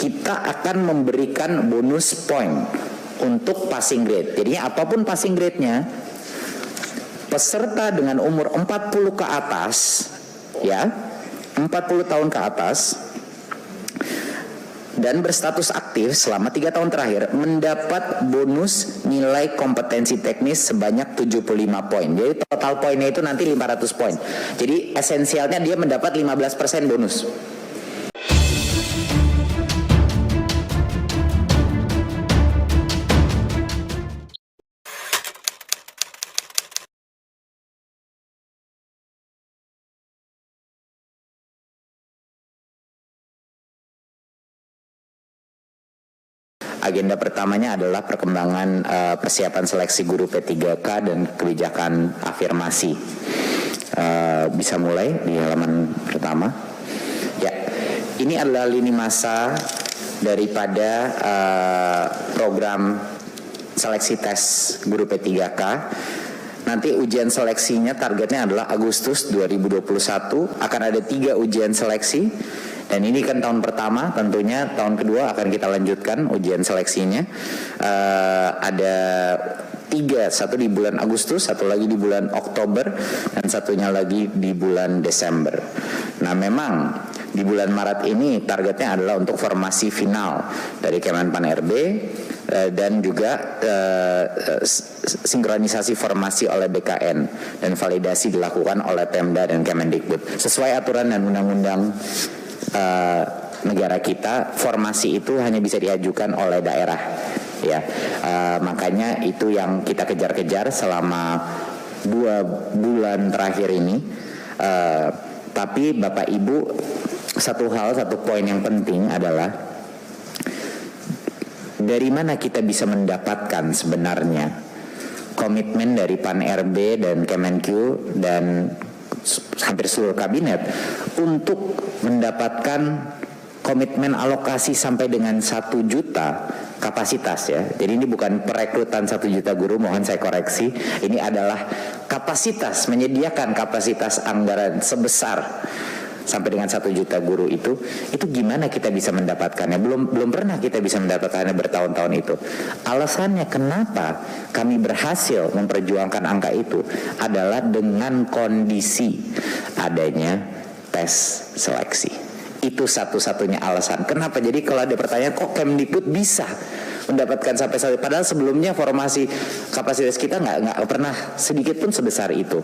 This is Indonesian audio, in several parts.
kita akan memberikan bonus point untuk passing grade. Jadinya apapun passing grade-nya, peserta dengan umur 40 ke atas, ya, 40 tahun ke atas dan berstatus aktif selama 3 tahun terakhir mendapat bonus nilai kompetensi teknis sebanyak 75 poin. Jadi total poinnya itu nanti 500 poin. Jadi esensialnya dia mendapat 15% bonus. Agenda pertamanya adalah perkembangan persiapan seleksi guru P3K dan kebijakan afirmasi. Bisa mulai di halaman pertama. Ya, ini adalah lini masa daripada program seleksi tes guru P3K. Nanti ujian seleksinya targetnya adalah Agustus 2021. Akan ada 3 ujian seleksi. Dan ini kan tahun pertama, tentunya tahun kedua akan kita lanjutkan ujian seleksinya. Ada 3, satu di bulan Agustus, satu lagi di bulan Oktober, dan satunya lagi di bulan Desember. Nah memang di bulan Maret ini targetnya adalah untuk formasi final dari Kemenpan RB dan juga sinkronisasi formasi oleh BKN dan validasi dilakukan oleh Pemda dan Kemendikbud. Sesuai aturan dan undang-undang negara kita, formasi itu hanya bisa diajukan oleh daerah, ya. Makanya itu yang kita kejar-kejar selama 2 bulan terakhir ini. Tapi Bapak Ibu, satu poin yang penting adalah dari mana kita bisa mendapatkan sebenarnya komitmen dari Pan RB dan Kemenq dan hampir seluruh kabinet untuk mendapatkan komitmen alokasi sampai dengan 1 juta kapasitas, ya. Jadi ini bukan perekrutan 1 juta guru, mohon saya koreksi. Ini adalah kapasitas, menyediakan kapasitas anggaran sebesar sampai dengan 1 juta guru itu gimana kita bisa mendapatkannya? Belum pernah kita bisa mendapatkannya bertahun-tahun itu. Alasannya kenapa kami berhasil memperjuangkan angka itu adalah dengan kondisi adanya tes seleksi. Itu satu-satunya alasan. Kenapa? Jadi kalau ada pertanyaan, kok Kemdikbud bisa mendapatkan sampai padahal sebelumnya formasi kapasitas kita nggak pernah sedikit pun sebesar itu.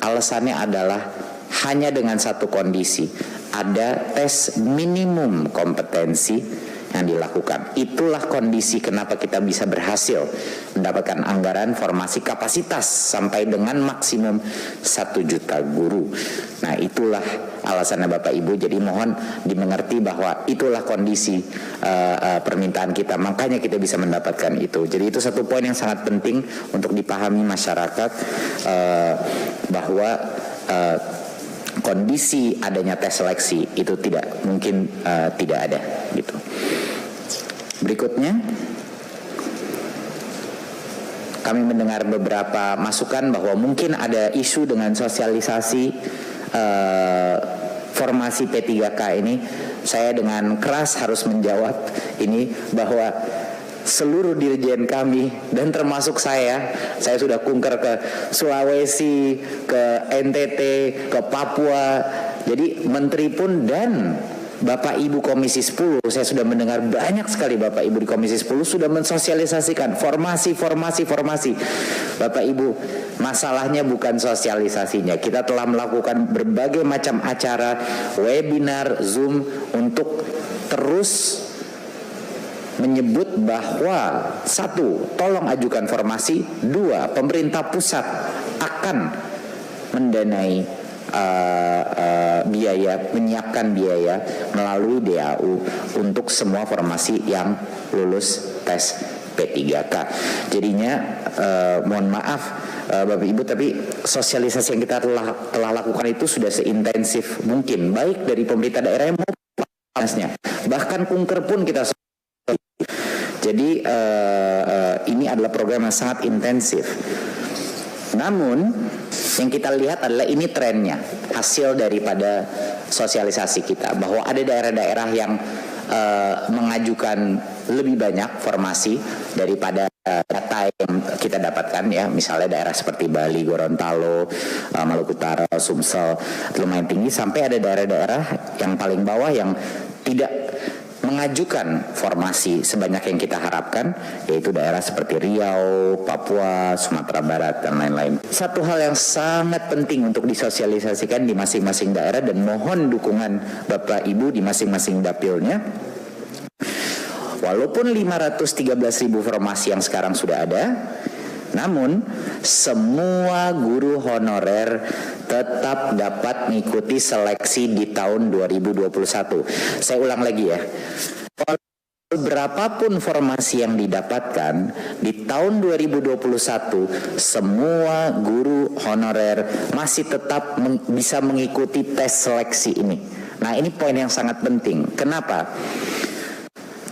Alasannya adalah hanya dengan satu kondisi, ada tes minimum kompetensi yang dilakukan. Itulah kondisi kenapa kita bisa berhasil mendapatkan anggaran formasi kapasitas sampai dengan maksimum 1 juta guru. Nah itulah alasannya Bapak Ibu. Jadi mohon dimengerti bahwa itulah kondisi permintaan kita. Makanya kita bisa mendapatkan itu. Jadi itu satu poin yang sangat penting untuk dipahami masyarakat, bahwa kondisi adanya tes seleksi itu tidak mungkin tidak ada gitu. Berikutnya kami mendengar beberapa masukan bahwa mungkin ada isu dengan sosialisasi formasi P3K ini. Saya dengan keras harus menjawab ini bahwa seluruh dirjen kami dan termasuk saya sudah kunker ke Sulawesi, ke NTT, ke Papua. Jadi menteri pun dan Bapak Ibu Komisi 10, saya sudah mendengar banyak sekali Bapak Ibu di Komisi 10 sudah mensosialisasikan formasi. Bapak Ibu, masalahnya bukan sosialisasinya. Kita telah melakukan berbagai macam acara, webinar, Zoom untuk terus menyebut bahwa 1, tolong ajukan formasi, 2, pemerintah pusat akan mendanai menyiapkan biaya melalui DAU untuk semua formasi yang lulus tes P3K. Jadinya mohon maaf Bapak Ibu, tapi sosialisasi yang kita telah lakukan itu sudah seintensif mungkin, baik dari pemerintah daerah maupun panasnya. Bahkan kunker pun kita. Jadi ini adalah program yang sangat intensif. Namun yang kita lihat adalah ini trennya, hasil daripada sosialisasi kita, bahwa ada daerah-daerah yang mengajukan lebih banyak formasi daripada data yang kita dapatkan ya, misalnya daerah seperti Bali, Gorontalo, Maluku Utara, Sumsel lumayan tinggi, sampai ada daerah-daerah yang paling bawah yang tidak mengajukan formasi sebanyak yang kita harapkan, yaitu daerah seperti Riau, Papua, Sumatera Barat, dan lain-lain. Satu hal yang sangat penting untuk disosialisasikan di masing-masing daerah, dan mohon dukungan Bapak Ibu di masing-masing dapilnya. Walaupun 513.000 formasi yang sekarang sudah ada, namun semua guru honorer tetap dapat mengikuti seleksi di tahun 2021. Saya ulang lagi ya. Berapapun formasi yang didapatkan di tahun 2021, semua guru honorer masih tetap bisa mengikuti tes seleksi ini. Nah, ini poin yang sangat penting. Kenapa?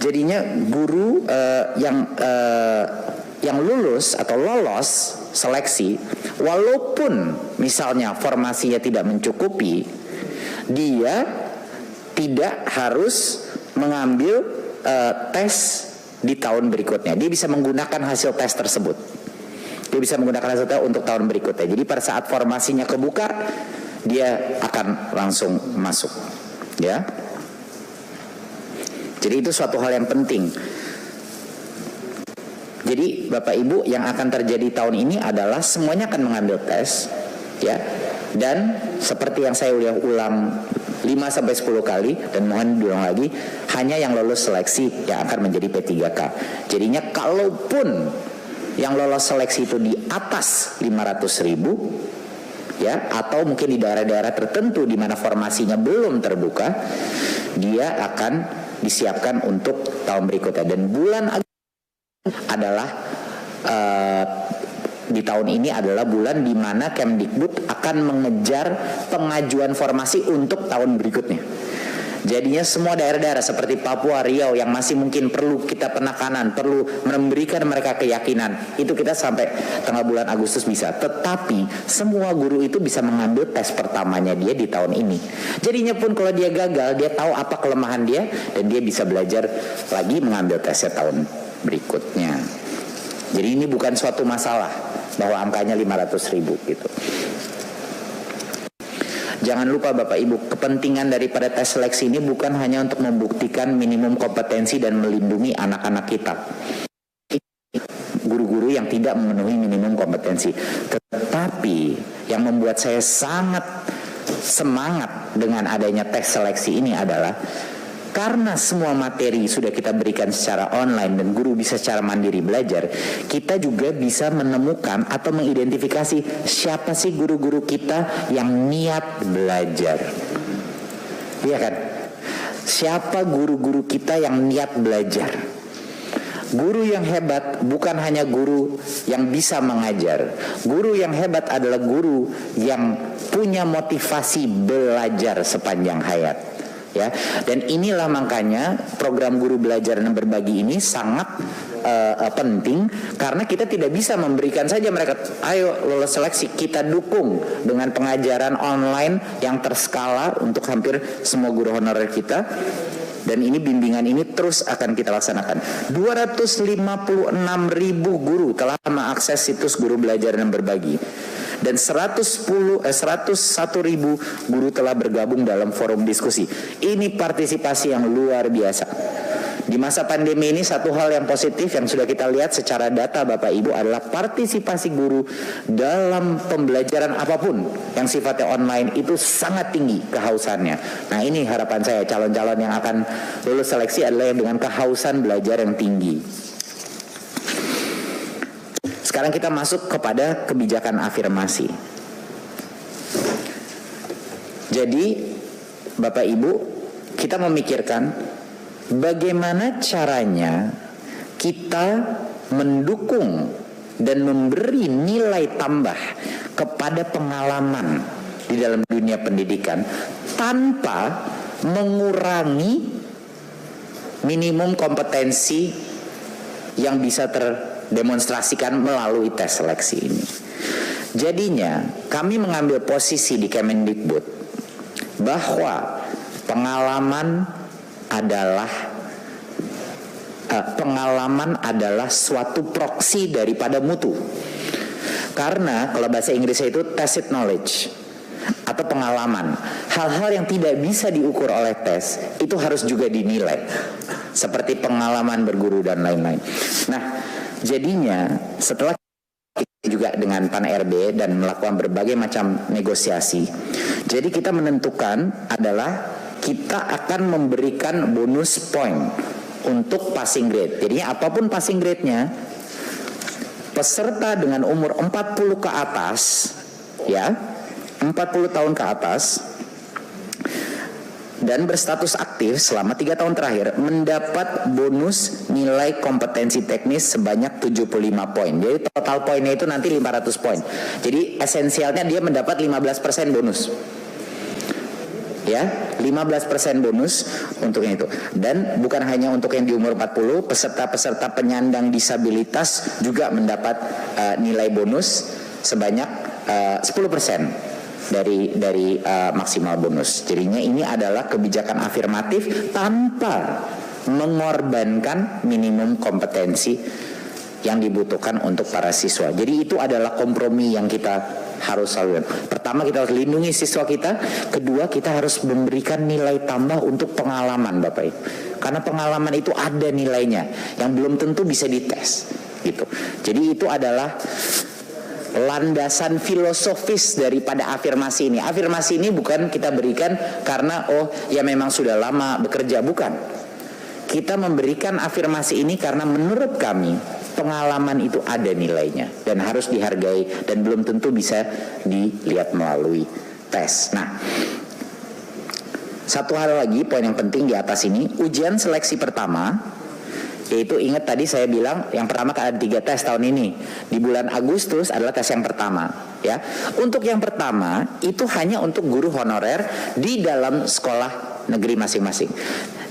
Jadinya guru yang lulus atau lolos seleksi, walaupun misalnya formasinya tidak mencukupi, dia tidak harus mengambil tes di tahun berikutnya. Dia bisa menggunakan hasil tes tersebut. Dia bisa menggunakan hasil tes untuk tahun berikutnya. Jadi pada saat formasinya kebuka, dia akan langsung masuk. Ya. Jadi itu suatu hal yang penting. Jadi Bapak Ibu, yang akan terjadi tahun ini adalah semuanya akan mengambil tes, ya. Dan seperti yang saya udah ulang 5-10 kali, dan mohon diulang lagi, hanya yang lolos seleksi yang akan menjadi P3K. Jadinya kalaupun yang lolos seleksi itu di atas 500.000, ya, atau mungkin di daerah-daerah tertentu di mana formasinya belum terbuka, dia akan disiapkan untuk tahun berikutnya. Dan bulan adalah di tahun ini adalah bulan di mana Kemdikbud akan mengejar pengajuan formasi untuk tahun berikutnya. Jadinya semua daerah-daerah seperti Papua, Riau yang masih mungkin perlu kita penekanan, perlu memberikan mereka keyakinan, itu kita sampai tengah bulan Agustus bisa. Tetapi semua guru itu bisa mengambil tes pertamanya dia di tahun ini. Jadinya pun kalau dia gagal, dia tahu apa kelemahan dia, dan dia bisa belajar lagi mengambil tesnya tahun berikutnya. Jadi ini bukan suatu masalah bahwa angkanya 500.000 gitu. Jangan lupa Bapak Ibu, kepentingan daripada tes seleksi ini bukan hanya untuk membuktikan minimum kompetensi dan melindungi anak-anak kita, guru-guru yang tidak memenuhi minimum kompetensi. Tetapi yang membuat saya sangat semangat dengan adanya tes seleksi ini adalah karena semua materi sudah kita berikan secara online dan guru bisa secara mandiri belajar, kita juga bisa menemukan atau mengidentifikasi siapa sih guru-guru kita yang niat belajar. Iya kan? Siapa guru-guru kita yang niat belajar? Guru yang hebat bukan hanya guru yang bisa mengajar. Guru yang hebat adalah guru yang punya motivasi belajar sepanjang hayat. Ya, dan inilah makanya program guru belajar dan berbagi ini sangat penting, karena kita tidak bisa memberikan saja mereka ayo lolos seleksi, kita dukung dengan pengajaran online yang terskala untuk hampir semua guru honorer kita. Dan ini bimbingan ini terus akan kita laksanakan. 256.000 guru telah mengakses situs guru belajar dan berbagi. Dan 101.000 guru telah bergabung dalam forum diskusi. Ini partisipasi yang luar biasa. Di masa pandemi ini satu hal yang positif yang sudah kita lihat secara data Bapak Ibu adalah partisipasi guru dalam pembelajaran apapun yang sifatnya online itu sangat tinggi kehausannya. Nah, ini harapan saya, calon-calon yang akan lulus seleksi adalah yang dengan kehausan belajar yang tinggi. Sekarang kita masuk kepada kebijakan afirmasi. Jadi Bapak Ibu, kita memikirkan bagaimana caranya kita mendukung dan memberi nilai tambah kepada pengalaman di dalam dunia pendidikan tanpa mengurangi minimum kompetensi yang bisa terdemonstrasikan melalui tes seleksi ini. Jadinya kami mengambil posisi di Kemendikbud bahwa pengalaman adalah pengalaman adalah suatu proksi daripada mutu. Karena kalau bahasa Inggrisnya itu tacit knowledge atau pengalaman. Hal-hal yang tidak bisa diukur oleh tes itu harus juga dinilai, seperti pengalaman berguru dan lain-lain. Nah, jadinya setelah kita juga dengan Pan RB dan melakukan berbagai macam negosiasi, jadi kita menentukan adalah kita akan memberikan bonus point untuk passing grade. Jadinya apapun passing grade-nya, peserta dengan umur 40 ke atas, ya, 40 tahun ke atas dan berstatus aktif selama 3 tahun terakhir mendapat bonus nilai kompetensi teknis sebanyak 75 poin. Jadi total poinnya itu nanti 500 poin. Jadi esensialnya dia mendapat 15% bonus. Ya, 15% bonus untuk itu. Dan bukan hanya untuk yang di umur 40, peserta-peserta penyandang disabilitas juga mendapat nilai bonus sebanyak 10% dari maksimal bonus. Jadinya ini adalah kebijakan afirmatif tanpa mengorbankan minimum kompetensi yang dibutuhkan untuk para siswa. Jadi itu adalah kompromi yang kita harus lakukan. Pertama, kita harus lindungi siswa kita. Kedua, kita harus memberikan nilai tambah untuk pengalaman, Bapak Ibu. Karena pengalaman itu ada nilainya yang belum tentu bisa dites, gitu. Jadi itu adalah landasan filosofis daripada afirmasi ini. Afirmasi ini bukan kita berikan karena ya memang sudah lama bekerja, bukan. Kita memberikan afirmasi ini karena menurut kami pengalaman itu ada nilainya dan harus dihargai dan belum tentu bisa dilihat melalui tes. Nah, satu hal lagi, poin yang penting di atas ini, ujian seleksi pertama, yaitu ingat tadi saya bilang yang pertama kan ada 3 tes tahun ini. Di bulan Agustus adalah tes yang pertama, ya. Untuk yang pertama itu hanya untuk guru honorer di dalam sekolah negeri masing-masing.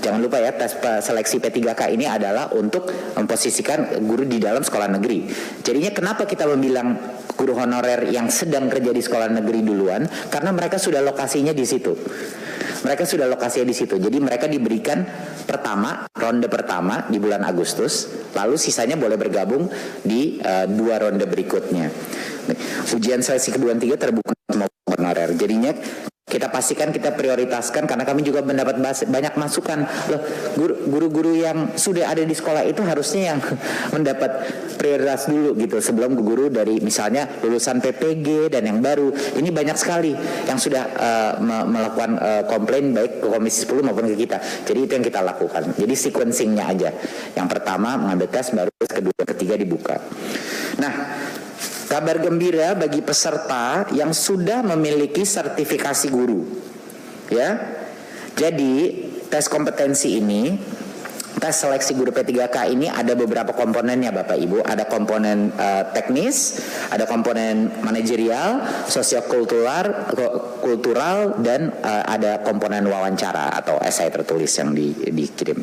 Jangan lupa ya, tes seleksi P3K ini adalah untuk memposisikan guru di dalam sekolah negeri. Jadinya kenapa kita membilang guru honorer yang sedang kerja di sekolah negeri duluan? Karena mereka sudah lokasinya di situ. Mereka sudah lokasinya di situ. Jadi mereka diberikan ronde pertama di bulan Agustus, lalu sisanya boleh bergabung di 2 ronde berikutnya. Ujian seleksi kedua dan 3 terbuka semua honorer. Jadinya kita pastikan kita prioritaskan karena kami juga mendapat banyak masukan. Loh, guru-guru yang sudah ada di sekolah itu harusnya yang mendapat prioritas dulu gitu sebelum guru dari misalnya lulusan PPG dan yang baru. Ini banyak sekali yang sudah melakukan komplain baik ke Komisi 10 maupun ke kita. Jadi itu yang kita lakukan. Jadi sequencingnya aja. Yang pertama mengambil tes, baru kedua, ketiga dibuka. Nah, kabar gembira bagi peserta yang sudah memiliki sertifikasi guru, ya. Jadi tes kompetensi ini, tes seleksi guru P3K ini ada beberapa komponennya, Bapak Ibu. Ada komponen teknis, ada komponen manajerial, sosiokultural, dan ada komponen wawancara atau esai tertulis yang dikirim.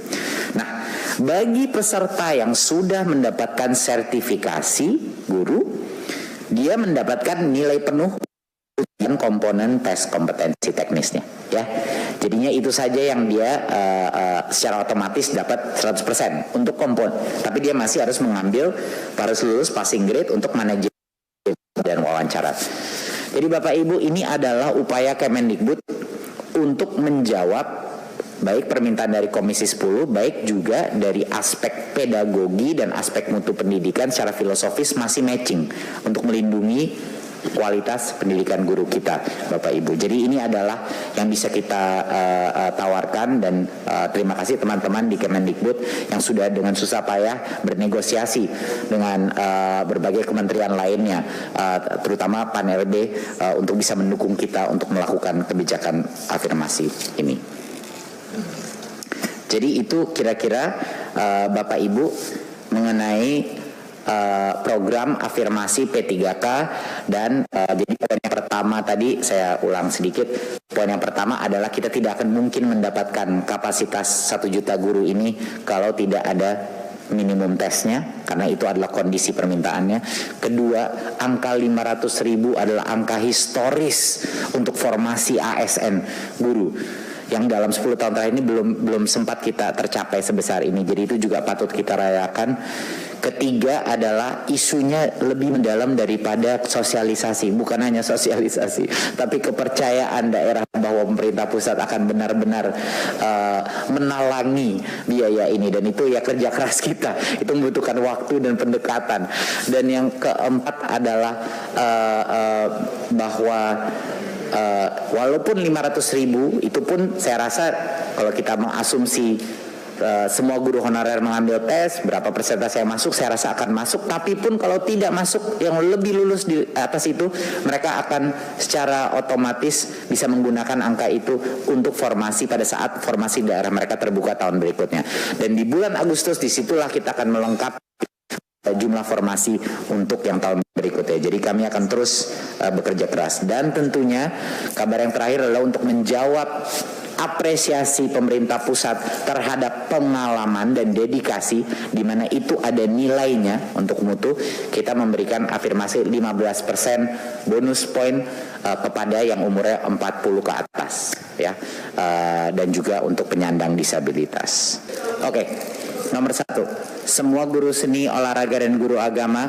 Nah, bagi peserta yang sudah mendapatkan sertifikasi guru, dia mendapatkan nilai penuh dan komponen tes kompetensi teknisnya, ya. Jadinya itu saja yang dia secara otomatis dapat 100% untuk komponen. Tapi dia masih harus harus lulus passing grade untuk manajemen dan wawancara. Jadi Bapak Ibu, ini adalah upaya Kemendikbud untuk menjawab baik permintaan dari Komisi 10, baik juga dari aspek pedagogi dan aspek mutu pendidikan secara filosofis masih matching untuk melindungi kualitas pendidikan guru kita, Bapak Ibu. Jadi ini adalah yang bisa kita tawarkan dan terima kasih teman-teman di Kemendikbud yang sudah dengan susah payah bernegosiasi dengan berbagai kementerian lainnya, terutama Pan RB untuk bisa mendukung kita untuk melakukan kebijakan afirmasi ini. Jadi itu kira-kira Bapak Ibu mengenai program afirmasi P3K dan jadi poin yang pertama tadi saya ulang sedikit. Poin yang pertama adalah kita tidak akan mungkin mendapatkan kapasitas 1 juta guru ini kalau tidak ada minimum tesnya, karena itu adalah kondisi permintaannya. Kedua, angka 500.000 adalah angka historis untuk formasi ASN guru. yang dalam 10 tahun terakhir ini belum sempat kita tercapai sebesar ini. Jadi itu juga patut kita rayakan. Ketiga adalah isunya lebih mendalam daripada sosialisasi, bukan hanya sosialisasi, tapi kepercayaan daerah bahwa pemerintah pusat akan benar-benar menalangi biaya ini, dan itu ya kerja keras kita, itu membutuhkan waktu dan pendekatan. Dan yang keempat adalah bahwa walaupun 500.000 itu pun saya rasa kalau kita mengasumsi semua guru honorer mengambil tes, berapa persentase yang masuk, saya rasa akan masuk. Tapi pun kalau tidak masuk, yang lebih lulus di atas itu, mereka akan secara otomatis bisa menggunakan angka itu untuk formasi pada saat formasi daerah mereka terbuka tahun berikutnya. Dan di bulan Agustus disitulah kita akan melengkapi jumlah formasi untuk yang tahun berikutnya. Jadi kami akan terus bekerja keras. Dan tentunya kabar yang terakhir adalah untuk menjawab apresiasi pemerintah pusat terhadap pengalaman dan dedikasi, di mana itu ada nilainya untuk mutu. Kita memberikan afirmasi 15% bonus poin kepada yang umurnya 40 ke atas, ya, dan juga untuk penyandang disabilitas. Oke. Nomor 1, semua guru seni, olahraga, dan guru agama,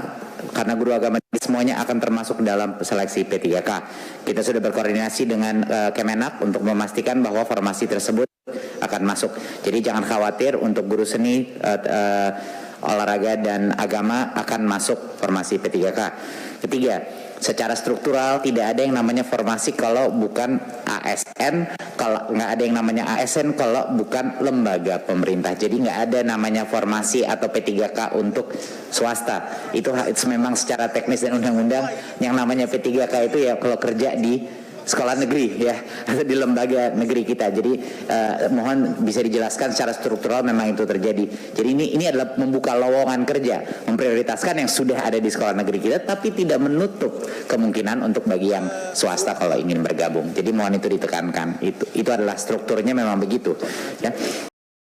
karena guru agama semuanya akan termasuk dalam seleksi P3K. Kita sudah berkoordinasi dengan Kemenak untuk memastikan bahwa formasi tersebut akan masuk. Jadi jangan khawatir, untuk guru seni, olahraga, dan agama akan masuk formasi P3K. Ketiga, secara struktural tidak ada yang namanya formasi kalau bukan ASN, kalau nggak ada yang namanya ASN kalau bukan lembaga pemerintah. Jadi nggak ada namanya formasi atau P3K untuk swasta. Itu memang secara teknis dan undang-undang yang namanya P3K itu ya kalau kerja di sekolah negeri, ya, atau di lembaga negeri kita. Jadi mohon bisa dijelaskan secara struktural memang itu terjadi. Jadi ini adalah membuka lowongan kerja, memprioritaskan yang sudah ada di sekolah negeri kita, tapi tidak menutup kemungkinan untuk bagi yang swasta kalau ingin bergabung. Jadi mohon itu ditekankan. Itu adalah strukturnya memang begitu, ya.